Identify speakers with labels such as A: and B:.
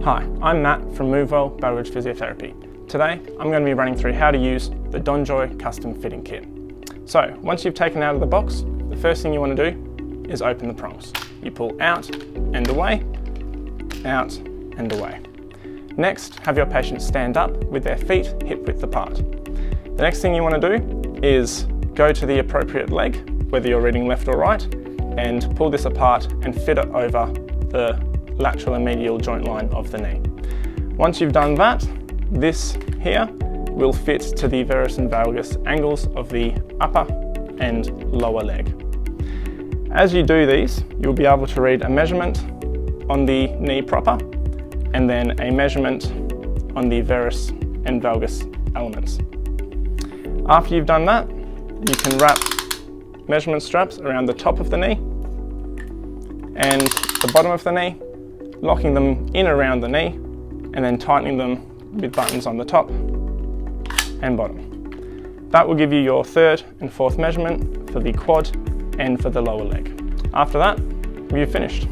A: Hi, I'm Matt from MoveWell, Belridge Physiotherapy. Today, I'm going to be running through how to use the DonJoy Custom Fitting Kit. So, once you've taken it out of the box, the first thing you want to do is open the prongs. You pull out and away, out and away. Next, have your patient stand up with their feet hip width apart. The next thing you want to do is go to the appropriate leg, whether you're reading left or right, and pull this apart and fit it over the lateral and medial joint line of the knee. Once you've done that, this here will fit to the varus and valgus angles of the upper and lower leg. As you do these, you'll be able to read a measurement on the knee proper and then a measurement on the varus and valgus elements. After you've done that, you can wrap measurement straps around the top of the knee and the bottom of the knee, locking them in around the knee and then tightening them with buttons on the top and bottom. That will give you your third and fourth measurement for the quad and for the lower leg. After that, you've finished.